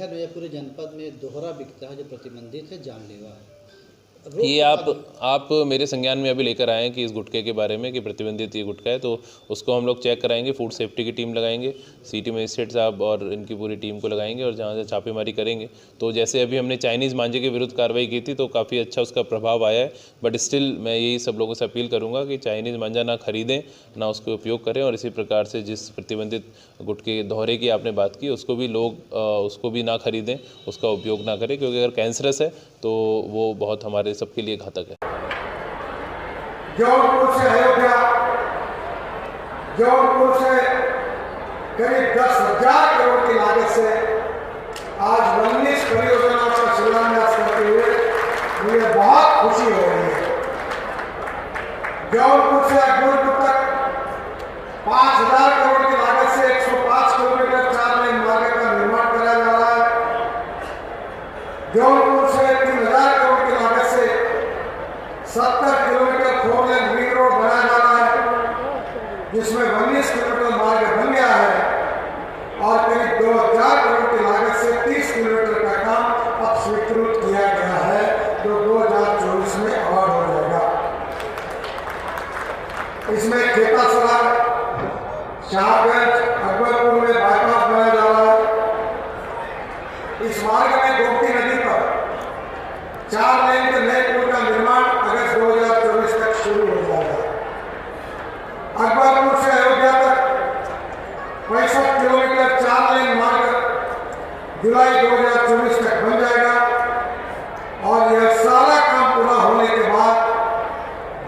शहर या पूरे जनपद में दोहरा बिकता है जो प्रतिबंधित है, जानलेवा है। ये आप मेरे संज्ञान में अभी लेकर आए हैं कि इस गुटखे के बारे में कि प्रतिबंधित ये गुटखा है, तो उसको हम लोग चेक कराएंगे। फूड सेफ्टी की टीम लगाएंगे, सिटी मजिस्ट्रेट साहब और इनकी पूरी टीम को लगाएंगे और जहाँ से छापेमारी करेंगे। तो जैसे अभी हमने चाइनीज़ मांझे के विरुद्ध कार्रवाई की थी तो काफ़ी अच्छा उसका प्रभाव आया है, बट स्टिल मैं यही सब लोगों से अपील करूँगा कि चाइनीज़ मांझा ना खरीदें, ना उसको उपयोग करें। और इसी प्रकार से जिस प्रतिबंधित गुटखे दोहरे की आपने बात की उसको भी लोग उसको भी ना खरीदें, उसका उपयोग ना करें, क्योंकि अगर कैंसरस है तो वो बहुत हमारे सबके लिए घातक है। जौनपुर से अयोध्या, जौनपुर से करीब 10,000 करोड़ की लागत से आज 19 परियोजनाओं का शिलान्यास करते हुए मुझे बहुत खुशी हो रही है। जौनपुर से अकबरपुर तक 5,000 करोड़ की लागत से 105 किलोमीटर 4 लेन मार्ग का निर्माण कराया जा रहा है। जौनपुर से 3,000 करोड़ की लागत से 70 किलोमीटर 4 लेन रिंग रोड बनाया जा रहा है, जिसमें 19 किलोमीटर मार्ग बन गया है और करीब 2,000 करोड़ की लागत से 30 किलोमीटर का काम अब स्वीकृत किया गया है, जो 2024 में अवार्ड हो जाएगा। इसमें खेतासरा, शाहगंज, अकबरपुर में बाईपास बनाया जा रहा है। इस मार्ग में गोमती नदी पर 4 लेन के नए पुल का निर्माण अगस्त 2024 तक शुरू हो जाएगा। अकबरपुर से अयोध्या तक 65 किलोमीटर 4 लेन मार्ग जुलाई 2024 तक बन जाएगा और यह सारा काम पूरा होने के बाद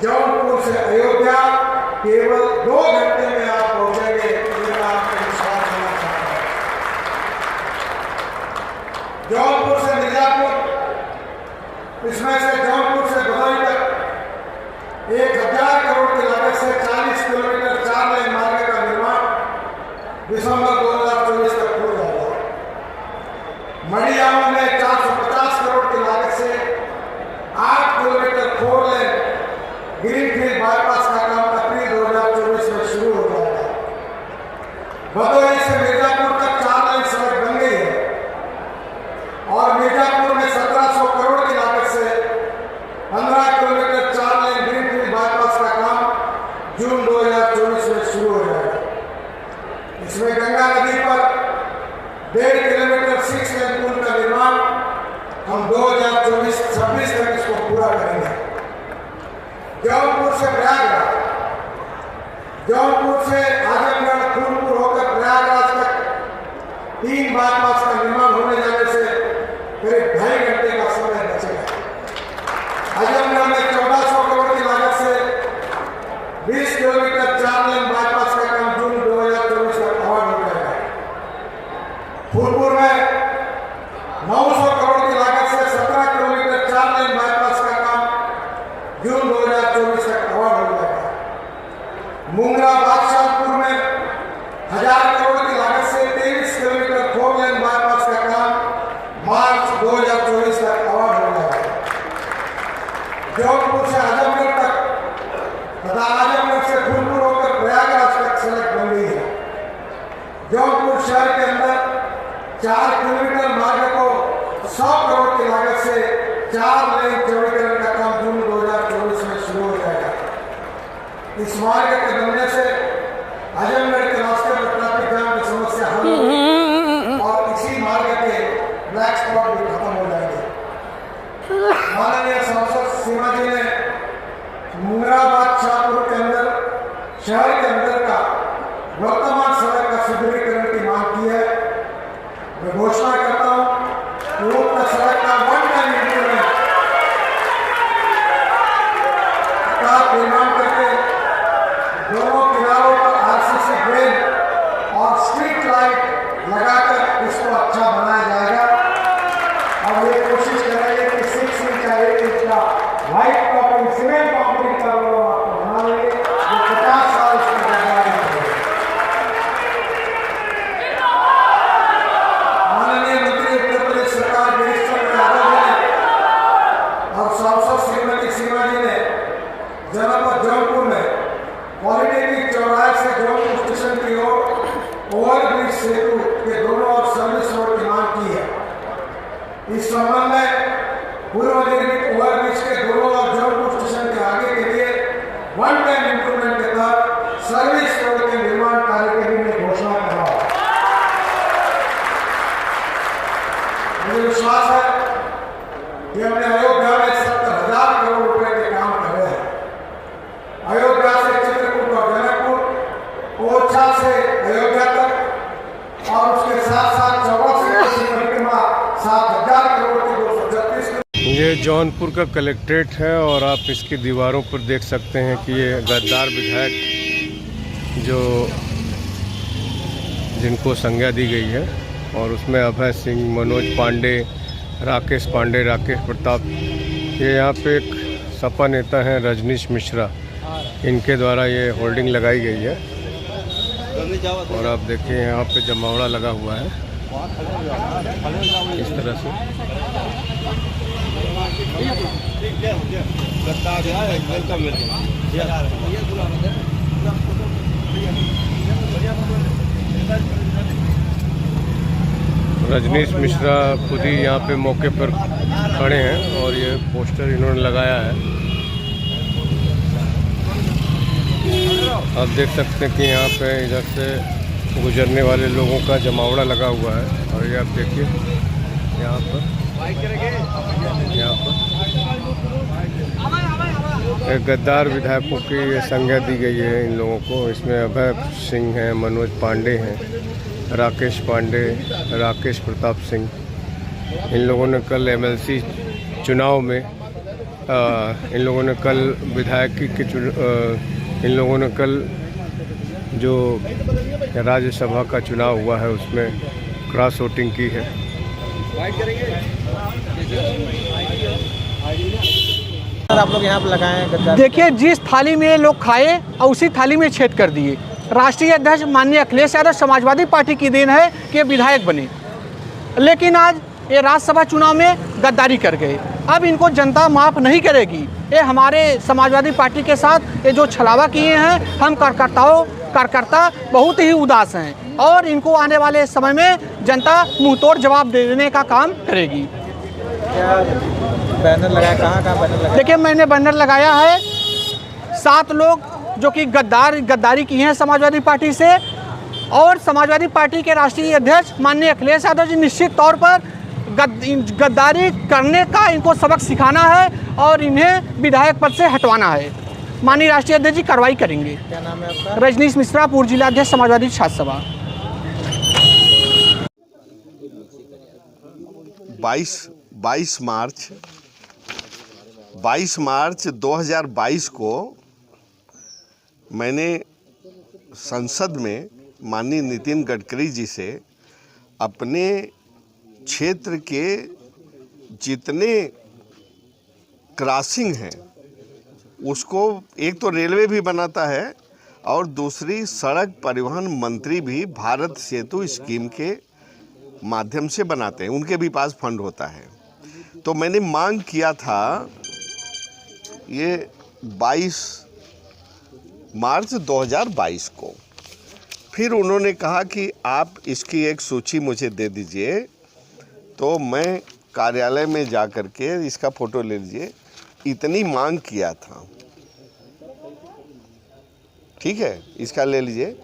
जौनपुर से अयोध्या केवल 2 घंटे में आप पहुंचेंगे। मैं आपको विश्वास देना चाहता हूं। जौनपुर से मिर्जापुर, इसमें से जौनपुर से भदोही तक 1,000 करोड़ की लागत से 40 किलोमीटर 4 लेन मार्ग का निर्माण दिसंबर 2024 तक हो जाएगा। मड़ियाम में 450 करोड़ की लागत से 8 किलोमीटर 4 लेन ग्रीनफील्ड बाईपास का काम अप्रैल 2024 में शुरू हो जाएगा। भदोही से मिर्जापुर तक 4 लेन सड़क बन गई है और मिर्जापुर में 1700 करोड़ की लागत से 15 किलोमीटर 4 लेन ग्रीनफील्ड बाईपास का काम जून 2024 में शुरू हो जाएगा। इसमें गंगा नदी पर 1.5 किलोमीटर 6 लेन पुल का निर्माण हम 2024-26 तक इसको पूरा करेंगे। जौनपुर से प्रयागराज, जौनपुर से आजमगढ़, फूलपुर होकर प्रयागराज तक 3 बाईपास का निर्माण होने जाने से करीब 2.5 घंटे का समय बचेगा। आजमगढ़ में 1400 करोड़ की लागत से 20 किलोमीटर 4 लेन बाईपास का काम जून 2024 तक अवार्ड हो जाएगा। फूलपुर में 900 करोड़ की लागत से 17 किलोमीटर 4 लेन बाईपास का काम जून 2024 तक अवार्ड हो जाएगा। मुंगरा बादशाहपुर में 1000 करोड़ की लागत से 23 किलोमीटर 4 लेन बाईपास का काम मार्च 2024 तक अवार्ड हो जाएगा। जौनपुर से आजमगढ़ तक तथा आजमगढ़ से फूलपुर होकर प्रयागराज तक सड़क बन गई है। जौनपुर शहर के अंदर 4 किलोमीटर मार्ग को 100 करोड़ की लागत से 4 लेन चौड़ीकरण का काम जून 2024 में शुरू हो जाएगा। इस मार्ग के बनने से आजमगढ़ के रास्ते पर ट्रैफिक जाम की समस्या हल होगी और इसी मार्ग के ब्लैक स्पॉट भी खत्म हो जाएंगे। माननीय सांसद सीमा जी ने मुंगराबाद शाहपुर के अंदर शहर के अंदर का वर्तमान सड़क का सुदृढ़ीकरण की मांग की है। मैं घोषणा करता हूं कि सड़क का 1 टाइम इंप्रूवमेंट का निर्माण करके दोनों किनारों पर आरसीसी ड्रेन और स्ट्रीट लाइट लगाकर इसको अच्छा बनाया जाएगा और ये कोशिश करेंगे कि 6 इंच या 8 इंच का व्हाइट टॉपिंग सीमेंट कंक्रीट का रोड आपको बना लेंगे जो 50 साल इसकी गारंटी है। माननीय इस संबंध में पूर्व निर्मित ओवरब्रिज के दोनों और जौनपुर स्टेशन के आगे के लिए वन टाइम इंप्रूवमेंट के तहत सर्विस रोड के निर्माण कार्य की भी घोषणा करा। मुझे विश्वास है कि हमने अयोध्या में 70,000 करोड़ रुपए के काम कर रहे हैं। अयोध्या से चित्रकूट और जनकपुर, ओरछा से अयोध्या तक और उसके साथ साथ चौबा से परिक्रमा 7,000 करोड़ की 236। ये जौनपुर का कलेक्ट्रेट है और आप इसकी दीवारों पर देख सकते हैं कि ये गद्दार विधायक जो जिनको संज्ञा दी गई है और उसमें अभय सिंह, मनोज पांडे, राकेश पांडे, राकेश प्रताप, ये यहाँ पे एक सपा नेता हैं रजनीश मिश्रा, इनके द्वारा ये होल्डिंग लगाई गई है। और आप देखिए यहाँ पे जमावड़ा लगा हुआ है इस तरह से। रजनीश मिश्रा खुद ही यहाँ पे मौके पर खड़े हैं और ये पोस्टर इन्होंने लगाया है। आप देख सकते हैं कि यहाँ पे इधर से गुजरने वाले लोगों का जमावड़ा लगा हुआ है और ये आप देखिए यहाँ पर एक गद्दार विधायकों की ये संज्ञा दी गई है इन लोगों को। इसमें अभय सिंह हैं, मनोज पांडे हैं, राकेश पांडे, राकेश प्रताप सिंह। इन लोगों ने कल एमएलसी चुनाव में इन लोगों ने कल विधायकी के इन लोगों ने कल जो राज्यसभा का चुनाव हुआ है उसमें क्रॉस वोटिंग की है। आप लोग यहाँ पर लगाए, देखिए जिस थाली में ये लोग खाए और उसी थाली में छेद कर दिए। राष्ट्रीय अध्यक्ष माननीय अखिलेश यादव समाजवादी पार्टी की देन है कि विधायक बने, लेकिन आज ये राज्यसभा चुनाव में गद्दारी कर गए। अब इनको जनता माफ़ नहीं करेगी। ये हमारे समाजवादी पार्टी के साथ ये जो छलावा किए हैं, हम कार्यकर्ता बहुत ही उदास हैं और इनको आने वाले समय में जनता मुंहतोड़ जवाब देने का काम करेगी। क्या बैनर लगाया, कहाँ बैनर लगाया? देखिए मैंने बैनर लगाया है 7 लोग जो कि गद्दारी की हैं समाजवादी पार्टी से, और समाजवादी पार्टी के राष्ट्रीय अध्यक्ष माननीय अखिलेश यादव जी निश्चित तौर पर गद्दारी करने का इनको सबक सिखाना है और इन्हें विधायक पद से हटवाना है। माननीय राष्ट्रीय अध्यक्ष जी कार्रवाई करेंगे। क्या नाम है आपका? रजनीश मिश्रा, पूर्व जिलाध्यक्ष समाजवादी छात्र सभा। 22 मार्च 2022 को मैंने संसद में माननीय नितिन गडकरी जी से अपने क्षेत्र के जितने क्रॉसिंग हैं उसको, एक तो रेलवे भी बनाता है और दूसरी सड़क परिवहन मंत्री भी भारत सेतु स्कीम के माध्यम से बनाते हैं, उनके भी पास फंड होता है। तो मैंने मांग किया था ये 22 मार्च 2022 को। फिर उन्होंने कहा कि आप इसकी एक सूची मुझे दे दीजिए, तो मैं कार्यालय में जा कर के इसका फ़ोटो ले लीजिए। इतनी मांग किया था, ठीक है, इसका ले लीजिए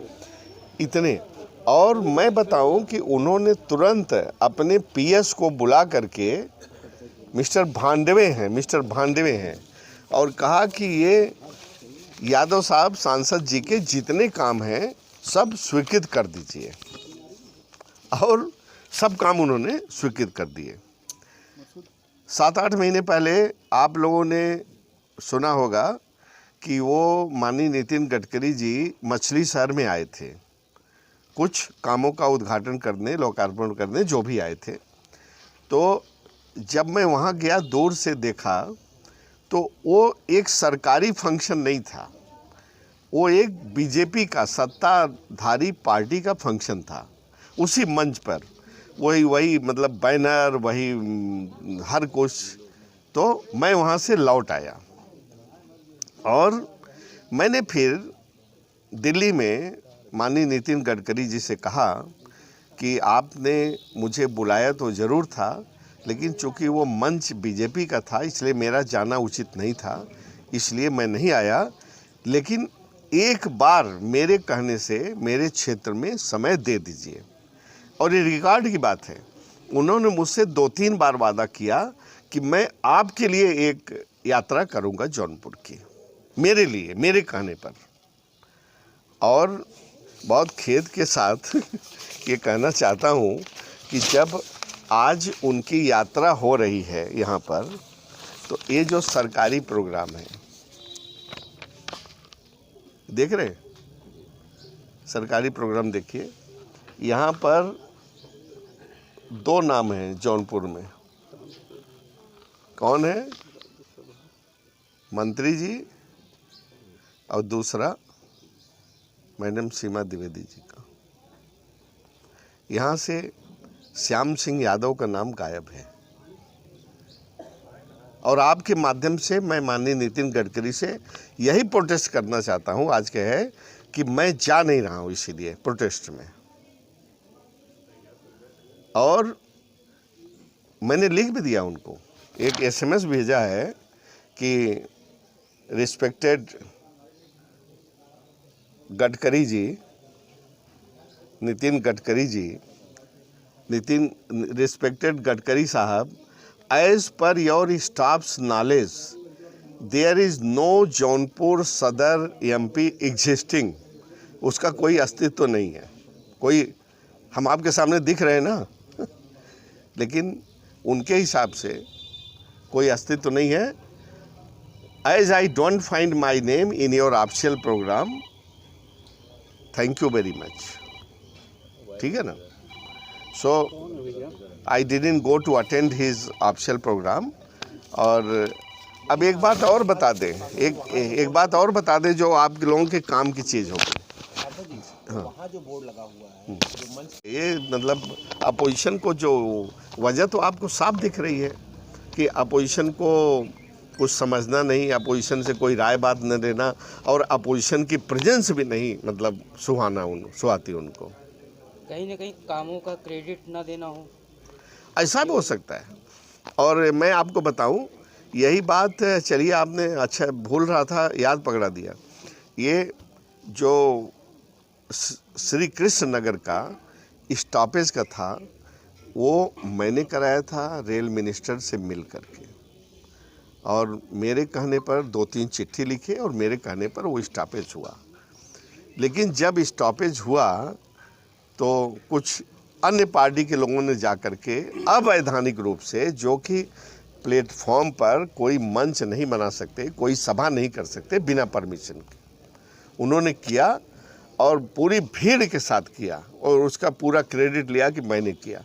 इतने। और मैं बताऊं कि उन्होंने तुरंत अपने पीएस को बुला करके मिस्टर भांडवे हैं और कहा कि ये यादव साहब सांसद जी के जितने काम हैं सब स्वीकृत कर दीजिए, और सब काम उन्होंने स्वीकृत कर दिए। 7-8 महीने पहले आप लोगों ने सुना होगा कि वो माननीय नितिन गडकरी जी मछली शहर में आए थे, कुछ कामों का उद्घाटन करने, लोकार्पण करने, जो भी आए थे। तो जब मैं वहाँ गया, दूर से देखा तो वो एक सरकारी फंक्शन नहीं था, वो एक बीजेपी का सत्ताधारी पार्टी का फंक्शन था। उसी मंच पर वही मतलब बैनर, वही हर कुछ। तो मैं वहाँ से लौट आया और मैंने फिर दिल्ली में माननीय नितिन गडकरी जी से कहा कि आपने मुझे बुलाया तो ज़रूर था, लेकिन चूंकि वो मंच बीजेपी का था इसलिए मेरा जाना उचित नहीं था, इसलिए मैं नहीं आया। लेकिन एक बार मेरे कहने से मेरे क्षेत्र में समय दे दीजिए। और ये रिकॉर्ड की बात है, उन्होंने मुझसे 2-3 बार वादा किया कि मैं आपके लिए एक यात्रा करूंगा जौनपुर की, मेरे लिए, मेरे कहने पर। और बहुत खेद के साथ ये कहना चाहता हूँ कि जब आज उनकी यात्रा हो रही है यहाँ पर, तो ये जो सरकारी प्रोग्राम है, देख रहे हैं, सरकारी प्रोग्राम देखिए, यहाँ पर 2 नाम हैं जौनपुर में। कौन है? मंत्री जी और दूसरा मैडम सीमा द्विवेदी जी का। यहाँ से श्याम सिंह यादव का नाम गायब है। और आपके माध्यम से मैं माननीय नितिन गडकरी से यही प्रोटेस्ट करना चाहता हूँ आज के है कि मैं जा नहीं रहा हूँ इसीलिए प्रोटेस्ट में। और मैंने लिख भी दिया उनको, एक SMS भेजा है कि रिस्पेक्टेड गडकरी जी, नितिन रिस्पेक्टेड गडकरी साहब, as per your staff's knowledge, there is no Jaunpur सदर MP existing। उसका कोई अस्तित्व नहीं है। कोई, हम आपके सामने दिख रहे हैं ना लेकिन उनके हिसाब से कोई अस्तित्व नहीं है। As I don't find my name in your official program, thank you very much। ठीक है ना? So I didn't go to attend his official program। और अब एक बात और बता दें, एक बात और बता दें जो आप लोगों के काम की चीज़ होगी। वहाँ जो बोर्ड लगा हुआ है, ये मतलब अपोजिशन को जो वजह तो आपको साफ दिख रही है कि अपोजिशन को कुछ समझना नहीं, अपोजिशन से कोई राय बात न देना, और अपोजिशन की प्रेजेंस भी नहीं मतलब सुहाती उनको। कहीं ना कहीं कामों का क्रेडिट ना देना हो, ऐसा भी हो सकता है। और मैं आपको बताऊं, यही बात, चलिए आपने अच्छा भूल रहा था, याद पकड़ा दिया। ये जो श्री कृष्ण नगर का स्टॉपेज का था, वो मैंने कराया था रेल मिनिस्टर से मिल करके, और मेरे कहने पर 2-3 चिट्ठी लिखे और मेरे कहने पर वो स्टॉपेज हुआ। लेकिन जब स्टॉपेज हुआ तो कुछ अन्य पार्टी के लोगों ने जा कर के अवैधानिक रूप से, जो कि प्लेटफॉर्म पर कोई मंच नहीं बना सकते, कोई सभा नहीं कर सकते बिना परमिशन के, उन्होंने किया और पूरी भीड़ के साथ किया और उसका पूरा क्रेडिट लिया कि मैंने किया।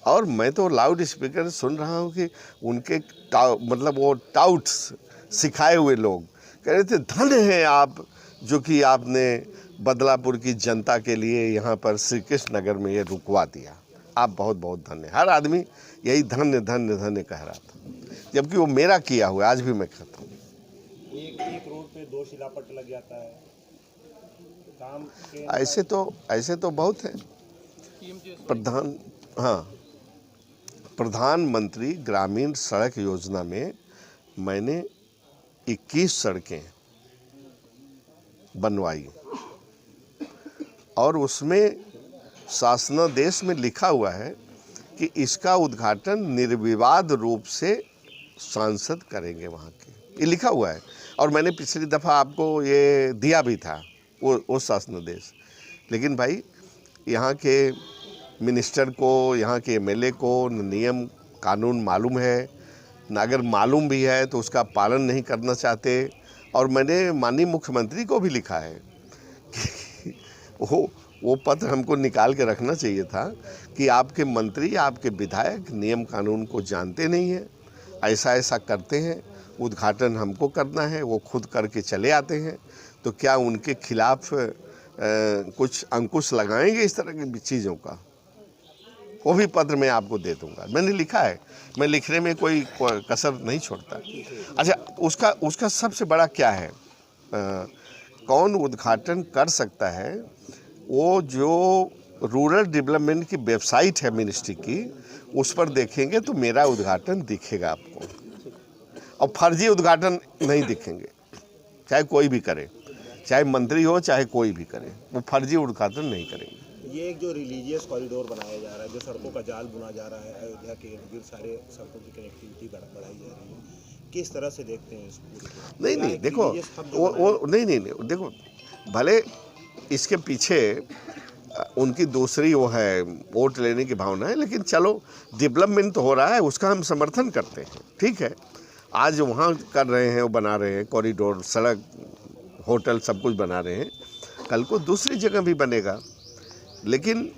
और मैं तो लाउड स्पीकर सुन रहा हूँ कि उनके मतलब वो टाउट्स सिखाए हुए लोग कह रहे थे, धन्य हैं आप जो कि आपने बदलापुर की जनता के लिए यहाँ पर श्री कृष्ण नगर में ये रुकवा दिया, आप बहुत बहुत धन्य। हर आदमी यही धन्य धन्य धन्य कह रहा था, जबकि वो मेरा किया हुआ, आज भी मैं कहता हूँ। एक रोड पे 2 शिलापट लग जाता है, काम के ऐसे तो बहुत है। प्रधानमंत्री ग्रामीण सड़क योजना में मैंने 21 सड़कें बनवाई और उसमें शासनादेश में लिखा हुआ है कि इसका उद्घाटन निर्विवाद रूप से सांसद करेंगे वहाँ के, ये लिखा हुआ है। और मैंने पिछली दफ़ा आपको ये दिया भी था वो शासनादेश। लेकिन भाई यहाँ के मिनिस्टर को, यहाँ के MLA को न नियम कानून मालूम है, न अगर मालूम भी है तो उसका पालन नहीं करना चाहते। और मैंने माननीय मुख्यमंत्री को भी लिखा है कि वो पत्र हमको निकाल के रखना चाहिए था कि आपके मंत्री, आपके विधायक नियम कानून को जानते नहीं हैं, ऐसा करते हैं, उद्घाटन हमको करना है, वो खुद करके चले आते हैं, तो क्या उनके खिलाफ कुछ अंकुश लगाएंगे इस तरह की चीज़ों का? वो भी पत्र मैं आपको दे दूंगा, मैंने लिखा है, मैं लिखने में कोई कसर नहीं छोड़ता। अच्छा, उसका सबसे बड़ा क्या है, कौन उद्घाटन कर सकता है? वो जो रूरल डेवलपमेंट की वेबसाइट है मिनिस्ट्री की, उस पर देखेंगे तो मेरा उद्घाटन दिखेगा आपको, और फर्जी उद्घाटन नहीं दिखेंगे, चाहे कोई भी करे, चाहे मंत्री हो चाहे कोई भी करे, वो फर्जी उद्घाटन नहीं करेंगे। ये एक जो रिलीजियस कॉरिडोर बनाया जा रहा है, जो सड़कों का जाल बुना जा रहा है, अयोध्या के इर्द गिर्द सारे सड़कों की कनेक्टिविटी बढ़ाई जा रही है, किस तरह से देखते हैं इस पूरे को? नहीं देखो वो नहीं देखो, भले इसके पीछे उनकी दूसरी वो है वोट लेने की भावना है, लेकिन चलो डेवलपमेंट तो हो रहा है, उसका हम समर्थन करते हैं, ठीक है। आज वहाँ कर रहे हैं, वो बना रहे हैं कॉरिडोर, सड़क, होटल, सब कुछ बना रहे हैं, कल को दूसरी जगह भी बनेगा। लेकिन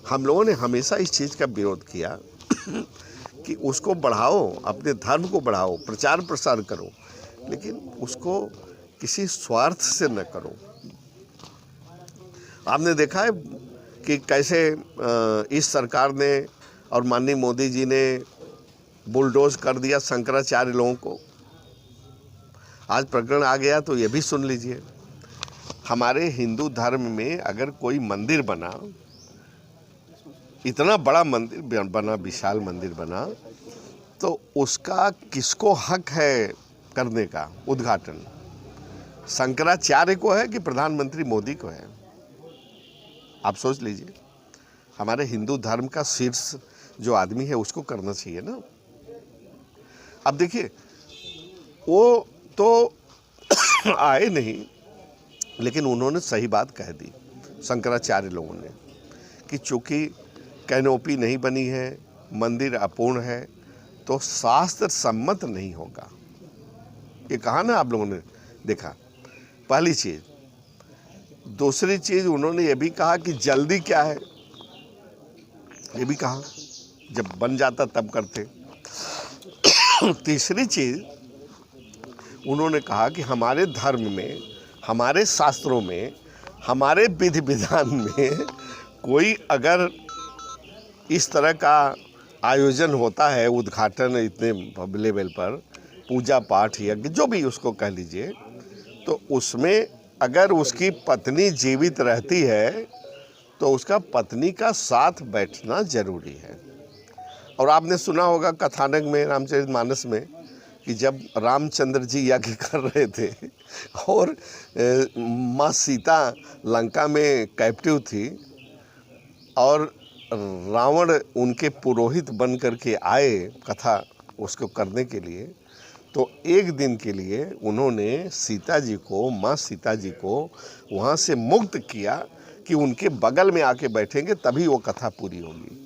हम लोगों ने हमेशा इस चीज़ का विरोध किया कि उसको बढ़ाओ, अपने धर्म को बढ़ाओ, प्रचार प्रसार करो, लेकिन उसको किसी स्वार्थ से न करो। आपने देखा है कि कैसे इस सरकार ने और माननीय मोदी जी ने बुलडोज कर दिया शंकराचार्य लोगों को। आज प्रकरण आ गया तो ये भी सुन लीजिए, हमारे हिंदू धर्म में अगर कोई मंदिर बना, इतना बड़ा मंदिर बना, विशाल मंदिर बना, तो उसका किसको हक है करने का उद्घाटन? शंकराचार्य को है कि प्रधानमंत्री मोदी को है? आप सोच लीजिए, हमारे हिंदू धर्म का शीर्ष जो आदमी है उसको करना चाहिए ना। अब देखिए, वो तो आए नहीं, लेकिन उन्होंने सही बात कह दी शंकराचार्य लोगों ने कि चूँकि कैनोपी नहीं बनी है, मंदिर अपूर्ण है, तो शास्त्र सम्मत नहीं होगा। ये कहा ना, आप लोगों ने देखा, पहली चीज़। दूसरी चीज़ उन्होंने ये भी कहा कि जल्दी क्या है, ये भी कहा, जब बन जाता तब करते। तीसरी चीज़ उन्होंने कहा कि हमारे धर्म में, हमारे शास्त्रों में, हमारे विधि विधान में कोई अगर इस तरह का आयोजन होता है, उद्घाटन इतने लेवल पर, पूजा पाठ यज्ञ जो भी उसको कह लीजिए, तो उसमें अगर उसकी पत्नी जीवित रहती है तो उसका पत्नी का साथ बैठना जरूरी है। और आपने सुना होगा कथानक में, रामचरितमानस में, कि जब रामचंद्र जी यज्ञ कर रहे थे और माँ सीता लंका में कैप्टिव थी और रावण उनके पुरोहित बन करके आए कथा उसको करने के लिए, तो एक दिन के लिए उन्होंने सीता जी को, माँ सीता जी को वहाँ से मुक्त किया कि उनके बगल में आके बैठेंगे तभी वो कथा पूरी होगी।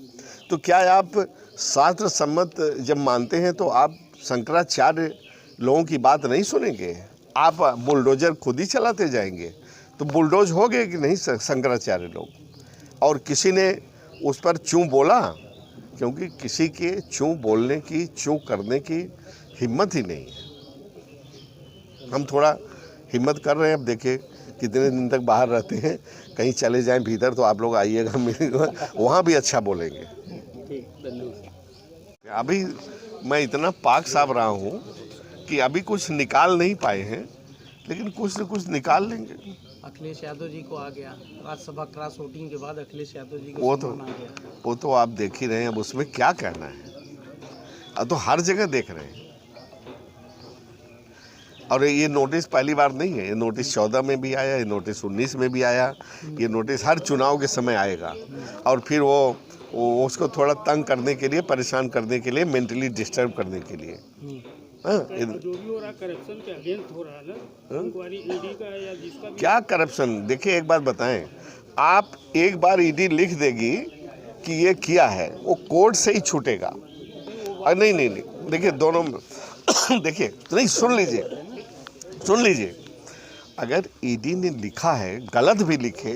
तो क्या आप शास्त्र सम्मत जब मानते हैं तो आप शंकराचार्य लोगों की बात नहीं सुनेंगे? आप बुलडोजर खुद ही चलाते जाएंगे तो बुलडोज हो गए कि नहीं शंकराचार्य लोग? और किसी ने उस पर चूँ बोला, क्योंकि किसी के चूँ बोलने की, चूँ करने की हिम्मत ही नहीं है। हम थोड़ा हिम्मत कर रहे हैं। अब देखिए कितने दिन तक बाहर रहते हैं, कहीं चले जाएं भीतर तो आप लोग आइएगा, मिलेगा, वहाँ भी अच्छा बोलेंगे। अभी मैं इतना पाक साफ रहा हूँ कि अभी कुछ निकाल नहीं पाए हैं, लेकिन कुछ न कुछ निकाल लेंगे। अखिलेश यादव जी को आ गया राज्यसभा क्रॉस वोटिंग के बाद, अखिलेश यादव जी को वो तो आप देख ही रहे हैं, अब उसमें क्या कहना है। अब तो हर जगह देख रहे हैं। और ये नोटिस पहली बार नहीं है, ये नोटिस 14 में भी आया, ये नोटिस 19 में भी आया, ये नोटिस हर चुनाव के समय आएगा। और फिर वो उसको थोड़ा तंग करने के लिए, परेशान करने के लिए, मेंटली डिस्टर्ब करने के लिए। जो भी हो रहा करप्शन के अगेंस्ट हो रहा है ना, इंक्वायरी ईडी का है या जिसका भी। क्या करप्शन? देखिए एक बात बताएं, आप एक बार ईडी लिख देगी कि ये किया है, वो कोर्ट से ही छूटेगा। नहीं, देखिए दोनों देखिए, नहीं, सुन लीजिए, अगर ईडी ने लिखा है, गलत भी लिखे,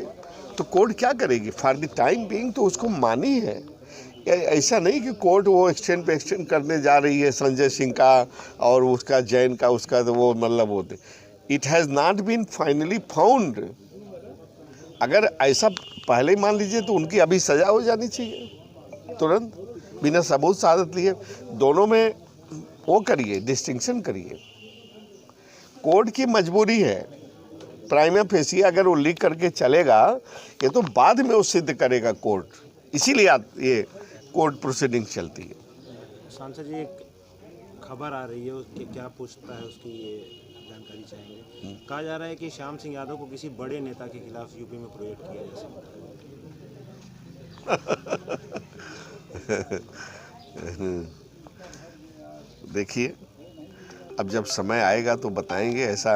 तो कोर्ट क्या करेगी? फॉर द टाइम बीइंग तो उसको मानी है। ऐसा नहीं कि कोर्ट वो एक्सटेंड पे एक्सटेंड करने जा रही है संजय सिंह का और उसका जैन का, उसका तो वो मतलब होते। It has not been finally found. अगर ऐसा पहले मान लीजिए तो उनकी अभी सज़ा हो जानी चाहिए तुरंत, बिना सबूत शहादत लिए। दोनों में वो करिए, डिस्टिंक्शन करिए। कोर्ट की मजबूरी है, प्राइमा फेसी अगर वो लिख करके चलेगा, ये तो बाद में वो सिद्ध करेगा कोर्ट। इसीलिए ये कोर्ट प्रोसीडिंग चलती है। सांसद जी, एक खबर आ रही है उसकी क्या पूछता है उसकी ये जानकारी चाहेंगे। कहा जा रहा है कि श्याम सिंह यादव को किसी बड़े नेता के खिलाफ यूपी में प्रोजेक्ट किया जा सकता है। देखिए, अब जब समय आएगा तो बताएंगे। ऐसा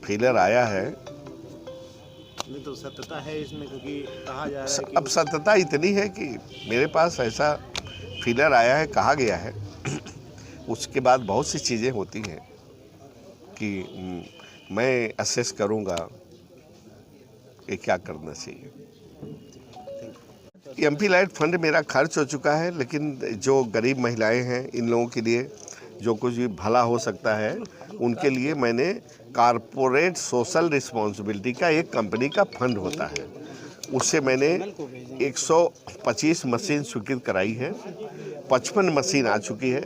फीलर आया है, नहीं तो सत्यता है इसमें, क्योंकि कहा जा रहा है कि अब सत्यता इतनी है कि मेरे पास ऐसा फीलर आया है, कहा गया है। उसके बाद बहुत सी चीज़ें होती हैं कि मैं असेस करूंगा कि क्या करना चाहिए। एमपी लाइट फंड मेरा खर्च हो चुका है, लेकिन जो गरीब महिलाएं हैं, इन लोगों के लिए जो कुछ भी भला हो सकता है, उनके लिए मैंने कारपोरेट सोशल रिस्पॉन्सिबिलिटी का एक कंपनी का फंड होता है, उससे मैंने 125 मशीन स्वीकृत कराई है। 55 मशीन आ चुकी है।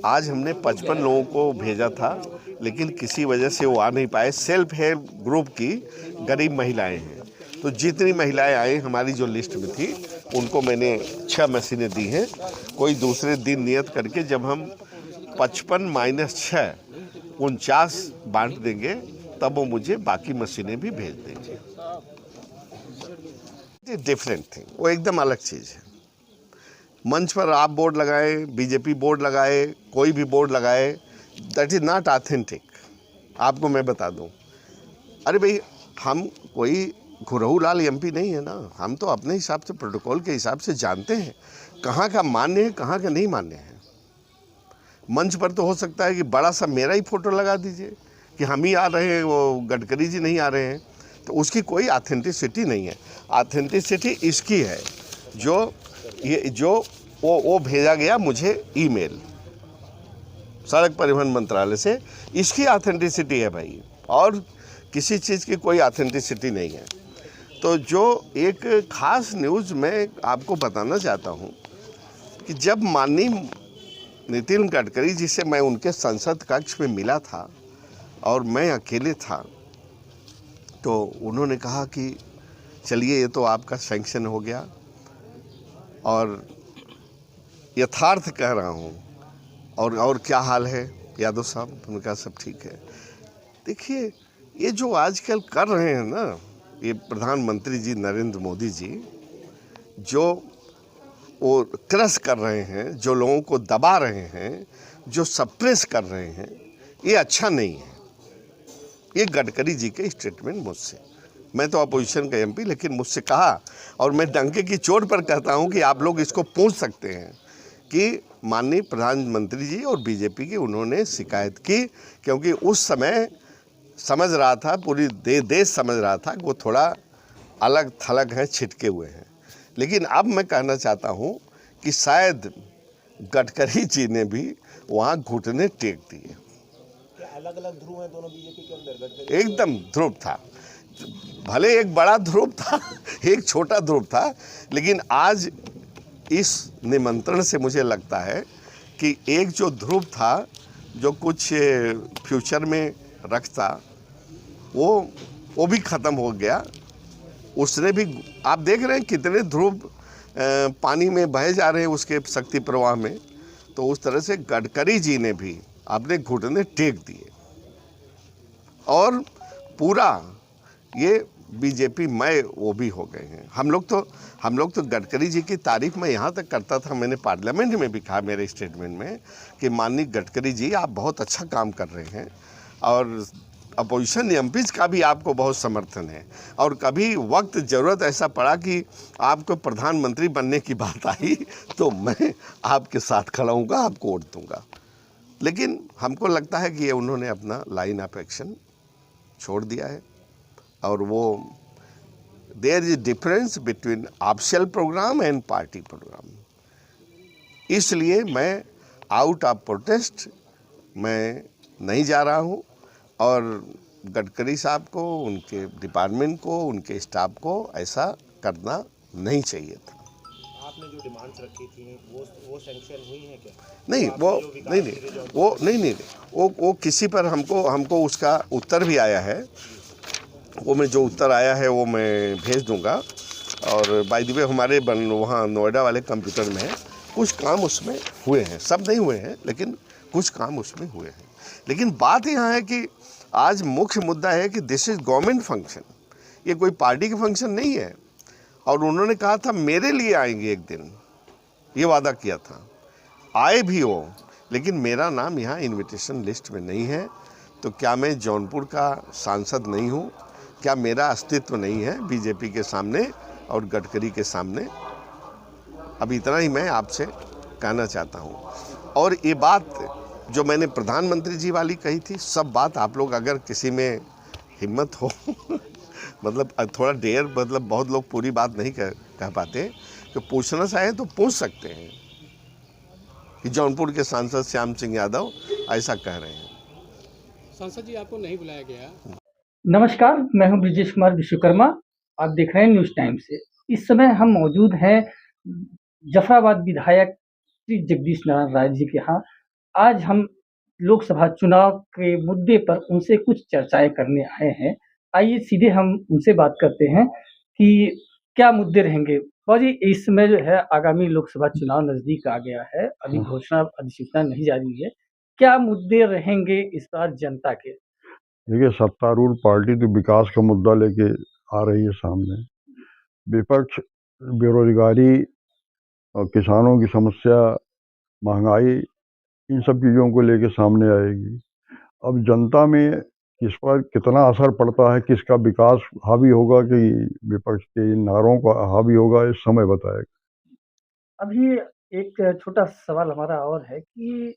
आज हमने 55 लोगों को भेजा था, लेकिन किसी वजह से वो आ नहीं पाए। सेल्फ हेल्प ग्रुप की गरीब महिलाएं हैं, तो जितनी महिलाएं आई हमारी जो लिस्ट में थी, उनको मैंने 6 मशीनें दी हैं। कोई दूसरे दिन नियत करके जब हम 55 - 6 49 बांट देंगे, तब वो मुझे बाकी मशीनें भी भेज देंगे। डिफरेंट थिंग, वो एकदम अलग चीज़ है। मंच पर आप बोर्ड लगाए, बीजेपी बोर्ड लगाए, कोई भी बोर्ड लगाए, दैट इज़ नॉट ऑथेंटिक। आपको मैं बता दूं, अरे भाई, हम कोई घुरहू लाल एमपी नहीं है ना। हम तो अपने हिसाब से, प्रोटोकॉल के हिसाब से जानते हैं कहाँ का मान्य है, कहाँ का नहीं मान्य है। मंच पर तो हो सकता है कि बड़ा सा मेरा ही फोटो लगा दीजिए कि हम ही आ रहे हैं, वो गडकरी जी नहीं आ रहे हैं, तो उसकी कोई ऑथेंटिसिटी नहीं है। ऑथेंटिसिटी इसकी है जो वो भेजा गया मुझे ईमेल सड़क परिवहन मंत्रालय से, इसकी ऑथेंटिसिटी है भाई, और किसी चीज़ की कोई ऑथेंटिसिटी नहीं है। तो जो एक खास न्यूज़ मैं आपको बताना चाहता हूँ कि जब माननीय नितिन गडकरी जी से मैं उनके संसद कक्ष में मिला था और मैं अकेले था, तो उन्होंने कहा कि चलिए, ये तो आपका सैंक्शन हो गया और यथार्थ कह रहा हूँ, और क्या हाल है यादव साहब? उन्होंने कहा सब ठीक है। देखिए, ये जो आजकल कर रहे हैं ना, ये प्रधानमंत्री जी नरेंद्र मोदी जी, जो वो क्रश कर रहे हैं, जो लोगों को दबा रहे हैं, जो सप्रेस कर रहे हैं, ये अच्छा नहीं है। ये गडकरी जी के स्टेटमेंट मुझसे, मैं तो अपोजिशन का एमपी, लेकिन मुझसे कहा, और मैं डंके की चोट पर कहता हूं कि आप लोग इसको पूछ सकते हैं कि माननीय प्रधानमंत्री जी और बीजेपी की उन्होंने शिकायत की, क्योंकि उस समय समझ रहा था, पूरी देश समझ रहा था कि वो थोड़ा अलग थलग हैं, छिटके हुए हैं। लेकिन अब मैं कहना चाहता हूं कि शायद गडकरी जी ने भी वहाँ घुटने टेक दिए। अलग अलग ध्रुव हैं दोनों बीजेपी के अंदर? एकदम ध्रुव था, भले एक बड़ा ध्रुव था, एक छोटा ध्रुव था, लेकिन आज इस निमंत्रण से मुझे लगता है कि एक जो ध्रुव था, जो कुछ फ्यूचर में रखता, वो भी ख़त्म हो गया। उसने भी, आप देख रहे हैं कितने ध्रुव पानी में बहे जा रहे हैं उसके शक्ति प्रवाह में। तो उस तरह से गडकरी जी ने भी अपने घुटने टेक दिए, और पूरा ये बीजेपी मय वो भी हो गए हैं। हम लोग तो गडकरी जी की तारीफ मैं यहाँ तक करता था, मैंने पार्लियामेंट में भी कहा मेरे स्टेटमेंट में कि माननीय गडकरी जी, आप बहुत अच्छा काम कर रहे हैं, और अपोजिशन एमपीज का भी आपको बहुत समर्थन है, और कभी वक्त ज़रूरत ऐसा पड़ा कि आपको प्रधानमंत्री बनने की बात आई तो मैं आपके साथ खड़ा हूँगा, आपको वोट दूँगा। लेकिन हमको लगता है कि ये उन्होंने अपना लाइन ऑफ एक्शन छोड़ दिया है, और वो there is difference between official program and party program. इसलिए मैं आउट ऑफ प्रोटेस्ट मैं नहीं जा रहा हूँ, और गडकरी साहब को, उनके डिपार्टमेंट को, उनके स्टाफ को ऐसा करना नहीं चाहिए था। आपने जो डिमांड्स रखी थी वो सैंक्शन हुई है क्या? नहीं, वो किसी पर हमको उसका उत्तर भी आया है, वो मैं जो उत्तर आया है वो मैं भेज दूंगा। और बाय द वे हमारे वहाँ नोएडा वाले कंप्यूटर में कुछ काम उसमें हुए हैं, सब नहीं हुए हैं लेकिन कुछ काम उसमें हुए हैं। लेकिन बात यहाँ है कि आज मुख्य मुद्दा है कि दिस इज़ गवर्नमेंट फंक्शन, ये कोई पार्टी का फंक्शन नहीं है। और उन्होंने कहा था मेरे लिए आएंगे एक दिन, ये वादा किया था, आए भी हो, लेकिन मेरा नाम यहाँ इनविटेशन लिस्ट में नहीं है। तो क्या मैं जौनपुर का सांसद नहीं हूँ? क्या मेरा अस्तित्व नहीं है बीजेपी के सामने और गडकरी के सामने? अब इतना ही मैं आपसे कहना चाहता हूँ। और ये बात जो मैंने प्रधानमंत्री जी वाली कही थी, सब बात आप लोग अगर किसी में हिम्मत हो मतलब थोड़ा डेयर, मतलब बहुत लोग पूरी बात नहीं कह पाते, कि पूछना चाहें तो पूछ सकते हैं कि जौनपुर के सांसद श्याम सिंह यादव ऐसा कह रहे हैं। सांसद जी, आपको नहीं बुलाया गया। नमस्कार, मैं हूं ब्रिजेश कुमार विश्वकर्मा, आप देख रहे हैं न्यूज़ टाइम से। इस समय हम मौजूद हैं जफराबाद विधायक श्री जगदीश नारायण राय जी के यहाँ। आज हम लोकसभा चुनाव के मुद्दे पर उनसे कुछ चर्चाएं करने आए हैं। आइए सीधे हम उनसे बात करते हैं कि क्या मुद्दे रहेंगे। बाबू जी, इस समय जो है आगामी लोकसभा चुनाव नजदीक आ गया है, अभी घोषणा अधिसूचना नहीं जारी हुई है, क्या मुद्दे रहेंगे इस बार जनता के? देखिए, सत्तारूढ़ पार्टी तो विकास का मुद्दा लेके आ रही है सामने। विपक्ष बेरोजगारी और किसानों की समस्या, महंगाई, इन सब चीज़ों को लेके सामने आएगी। अब जनता में इस पर कितना असर पड़ता है, किसका विकास हावी होगा कि विपक्ष के इन नारों का हावी होगा, इस समय बताएगा। अभी एक छोटा सवाल हमारा और है कि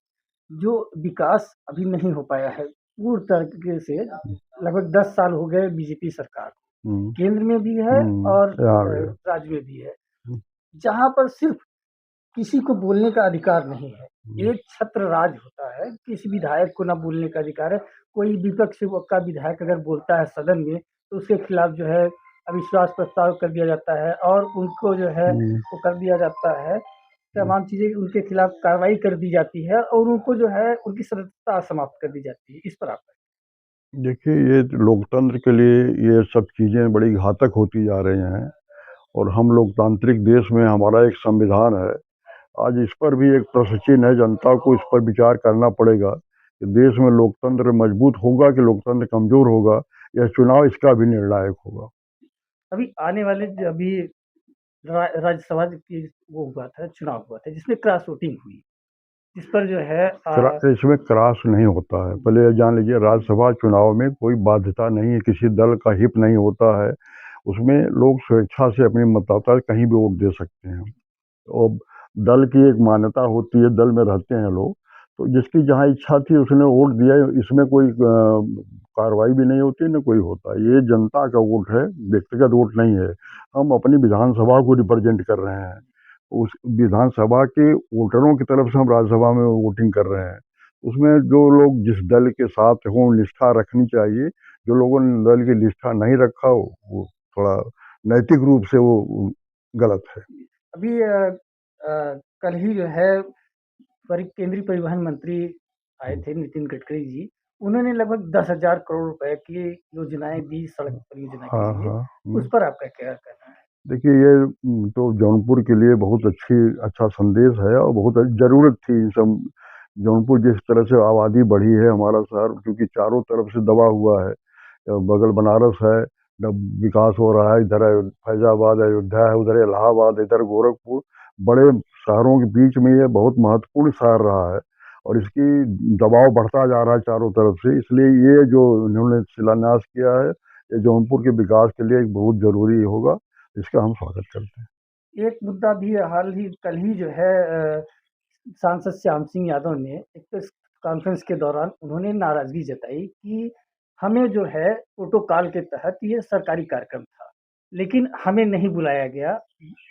जो विकास अभी नहीं हो पाया है पूर्ण तरीके से, लगभग 10 साल हो गए बीजेपी सरकार, केंद्र में भी है और राज्य में भी है, जहां पर सिर्फ किसी को बोलने का अधिकार नहीं है, एक छत्र राज होता है, किसी विधायक को ना बोलने का अधिकार है। कोई विपक्ष का विधायक अगर बोलता है सदन में तो उसके खिलाफ जो है अविश्वास प्रस्ताव कर दिया जाता है और उनको जो है वो कर दिया जाता है, तमाम चीजें उनके खिलाफ कार्रवाई कर दी जाती है और उनको जो है उनकी सदस्यता समाप्त कर दी जाती है। इस पर आप देखिए, ये लोकतंत्र के लिए ये सब चीज़ें बड़ी घातक होती जा रही हैं और हम लोकतांत्रिक देश में हमारा एक संविधान है। आज इस पर भी एक प्रश्न चिन्ह है, जनता को इस पर विचार करना पड़ेगा कि देश में लोकतंत्र मजबूत होगा कि लोकतंत्र कमजोर होगा। यह चुनाव इसका भी निर्णायक होगा। अभी आने वाले अभी राज्यसभा की वो हुआ था, चुनाव हुआ था जिसमें क्रॉस वोटिंग हुई, जिस पर जो है इसमें क्रॉस नहीं होता है। पहले जान लीजिए, राज्यसभा चुनाव में कोई बाध्यता नहीं है, किसी दल का हित नहीं होता है। उसमें लोग स्वेच्छा से अपनी मतदाता कहीं भी वोट दे सकते हैं और दल की एक मान्यता होती है, दल में रहते हैं लोग, तो जिसकी जहां इच्छा थी उसने वोट दिया। इसमें कोई कार्रवाई भी नहीं होती, न कोई होता। ये जनता का वोट है, व्यक्तिगत वोट नहीं है। हम अपनी विधानसभा को रिप्रेजेंट कर रहे हैं, उस विधानसभा के वोटरों की तरफ से हम राज्यसभा में वोटिंग कर रहे हैं। उसमें जो लोग जिस दल के साथ हों, निष्ठा रखनी चाहिए। जो लोगों ने दल की निष्ठा नहीं रखा वो थोड़ा नैतिक रूप से वो गलत है। अभी कल ही जो है केंद्रीय परिवहन मंत्री आए थे, नितिन गडकरी जी, उन्होंने लगभग 10,000 करोड़ रुपए की योजनाएं दी सड़क परियोजना के लिए। उस पर आपका क्या कहना है? देखिए, ये तो जौनपुर के लिए बहुत अच्छा संदेश है और बहुत ज़रूरत थी। सब जौनपुर जिस तरह से आबादी बढ़ी है, हमारा शहर क्योंकि चारों तरफ से दबा हुआ है, बगल बनारस है, विकास हो रहा है, इधर फैजाबाद, अयोध्या है, उधर इलाहाबाद, इधर गोरखपुर, बड़े शहरों के बीच में ये बहुत महत्वपूर्ण शहर रहा है और इसकी दबाव बढ़ता जा रहा है चारों तरफ से। इसलिए ये जो इन्होंने शिलान्यास किया है, ये जौनपुर के विकास के लिए बहुत ज़रूरी होगा, इसका हम स्वागत करते हैं। एक मुद्दा भी कल ही जो है सांसद श्याम सिंह यादव ने एक प्रेस कॉन्फ्रेंस के दौरान उन्होंने नाराजगी जताई कि हमें जो है प्रोटोकॉल के तहत ये सरकारी कार्यक्रम था, लेकिन हमें नहीं बुलाया गया।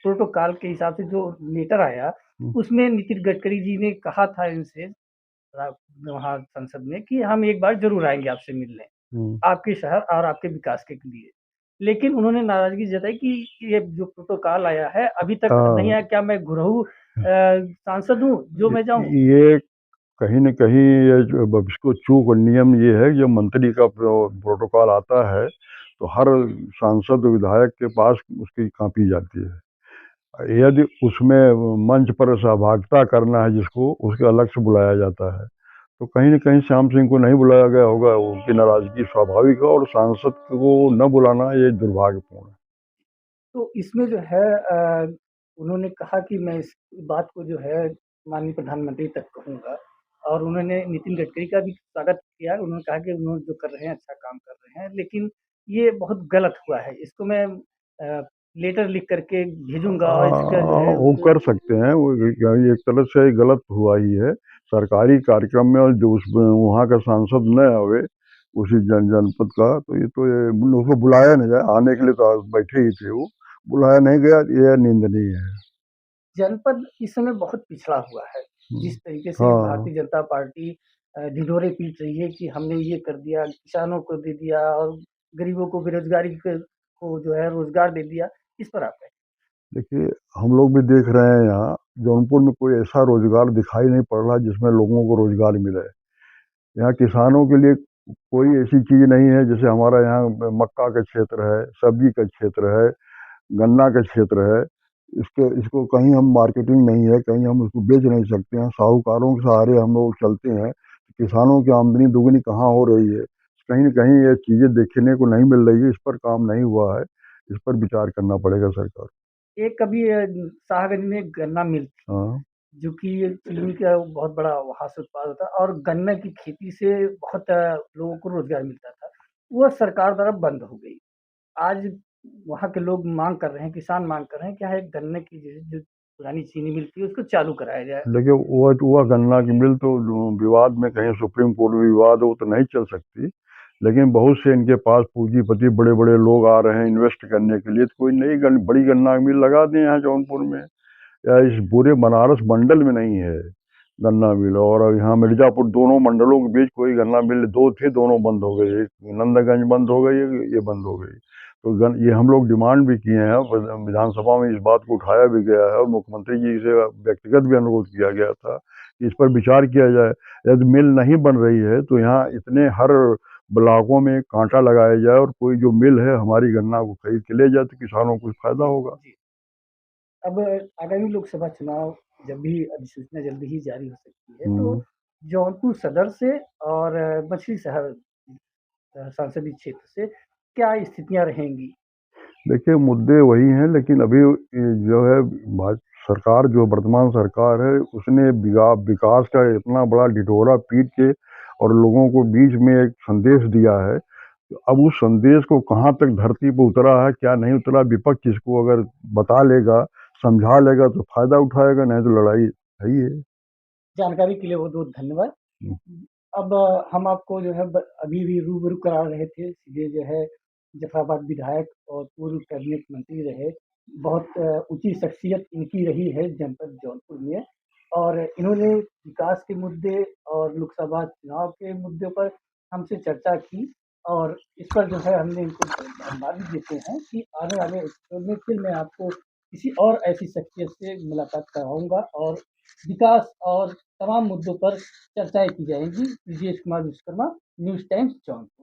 प्रोटोकॉल के हिसाब से जो लेटर आया उसमें नितिन गडकरी जी ने कहा था इनसे वहाँ संसद में कि हम एक बार जरूर आएंगे आपसे मिलने, आपके शहर और आपके विकास के लिए। लेकिन उन्होंने नाराजगी जताई कि ये जो प्रोटोकॉल आया है अभी तक नहीं आया। क्या मैं गुरहु सांसद हूँ जो मैं जाऊँ? ये कहीं न कहीं ये इसको चूक और नियम ये है, जब मंत्री का प्रोटोकॉल आता है तो हर सांसद विधायक के पास उसकी कॉपी जाती है। यदि उसमें मंच पर सहभागिता करना है जिसको, उसके अलग से बुलाया जाता है। तो कहीं न कहीं श्याम सिंह को नहीं बुलाया गया होगा, उनकी नाराज़गी स्वाभाविक है और सांसद को न बुलाना ये दुर्भाग्यपूर्ण है। तो इसमें जो है उन्होंने कहा कि मैं इस बात को जो है माननीय प्रधानमंत्री तक कहूँगा और उन्होंने नितिन गडकरी का भी स्वागत किया। उन्होंने कहा कि उन्होंने जो कर रहे हैं अच्छा काम कर रहे हैं, लेकिन ये बहुत गलत हुआ है। इसको मैं लेटर लिख करके भेजूँगा और इसका जो है वो कर सकते हैं, वो एक तरह से गलत हुआ ही है। सरकारी कार्यक्रम में और जो उसमें वहाँ का सांसद न आवे उसी जनपद का, तो ये उसको बुलाया नहीं जाए। आने के लिए तो बैठे ही थे वो, बुलाया नहीं गया, ये निंदनीय है। जनपद इस समय बहुत पिछड़ा हुआ है। जिस तरीके से हाँ। भारतीय जनता पार्टी ढिढोरे पीट रही है कि हमने ये कर दिया, किसानों को दे दिया और गरीबों को बेरोजगारी को जो है रोजगार दे दिया, इस पर आप देखिए, हम लोग भी देख रहे हैं यहाँ जौनपुर में कोई ऐसा रोजगार दिखाई नहीं पड़ रहा जिसमें लोगों को रोजगार मिले। यहाँ किसानों के लिए कोई ऐसी चीज़ नहीं है। जैसे हमारा यहाँ मक्का का क्षेत्र है, सब्जी का क्षेत्र है, गन्ना का क्षेत्र है, इसको कहीं हम मार्केटिंग नहीं है, कहीं हम उसको बेच नहीं सकते हैं। साहूकारों के सहारे हम लोग चलते हैं, किसानों की आमदनी दुगनी कहाँ हो रही है? कहीं न कहीं ये चीज़ें देखने को नहीं मिल रही है। इस पर काम नहीं हुआ है, इस पर विचार करना पड़ेगा सरकार। एक कभी शाहगंज में गन्ना मिल थी, हाँ। जो कि चीनी का बहुत बड़ा वहाँ से उत्पाद होता है और गन्ने की खेती से बहुत लोगों को रोजगार मिलता था। वह सरकार द्वारा बंद हो गई। आज वहाँ के लोग मांग कर रहे हैं, किसान मांग कर रहे हैं कि यहाँ एक गन्ने की जो पुरानी चीनी मिल थी उसको चालू कराया जाए। देखिए, वह गन्ना की मिल तो विवाद में कहीं सुप्रीम कोर्ट में विवाद हो तो नहीं चल सकती, लेकिन बहुत से इनके पास पूंजीपति बड़े-बड़े लोग आ रहे हैं इन्वेस्ट करने के लिए, तो कोई नई बड़ी गन्ना की मिल लगा दें यहाँ जौनपुर में, या इस पूरे बनारस मंडल में नहीं है गन्ना मिल। और यहाँ मिर्जापुर दोनों मंडलों के बीच कोई गन्ना मिल 2 थे, दोनों बंद हो गए। एक नंदगंज बंद हो गई, ये बंद हो गई। तो ये हम लोग डिमांड भी किए हैं, विधानसभा में इस बात को उठाया भी गया है और मुख्यमंत्री जी से व्यक्तिगत भी अनुरोध किया गया था कि इस पर विचार किया जाए। यदि मिल नहीं बन रही है तो यहाँ इतने हर ब्लॉकों में कांटा लगाया जाए और कोई जो मिल है हमारी गन्ना को खरीद के ले जाए तो किसानों को फायदा होगा। अब आगामी लोकसभा चुनाव जब भी अधिसूचना जल्दी ही जारी हो सकती है, तो जौनपुर सदर से और मछली शहर संसदीय क्षेत्र से क्या स्थितियां रहेंगी? देखिए, मुद्दे वही हैं, लेकिन अभी जो है सरकार, जो वर्तमान सरकार है, उसने विकास का इतना बड़ा ढिढोरा पीट के और लोगों को बीच में एक संदेश दिया है। अब उस संदेश को कहाँ तक धरती पर उतरा है, क्या नहीं उतरा, विपक्ष इसको अगर बता लेगा, समझा लेगा तो फायदा उठाएगा, नहीं तो लड़ाई है ही है। जानकारी के लिए बहुत-बहुत धन्यवाद। अब हम आपको जो है अभी भी रूबरू करा रहे थे, सीधे जो है जफराबाद विधायक और पूर्व कैबिनेट मंत्री रहे, बहुत ऊंची शख्सियत इनकी रही है जनपद जौनपुर में और इन्होंने विकास के मुद्दे और लोकसभा चुनाव के मुद्दों पर हमसे चर्चा की और इस पर जो है हमने इनको धन्यवाद भी देते हैं कि आने वाले एपिसोड में फिर मैं आपको किसी और ऐसी शख्सियत से मुलाकात कराऊंगा और विकास और तमाम मुद्दों पर चर्चाएं की जाएंगी। Brajesh Kumar Vishwakarma, news times Jaunpur.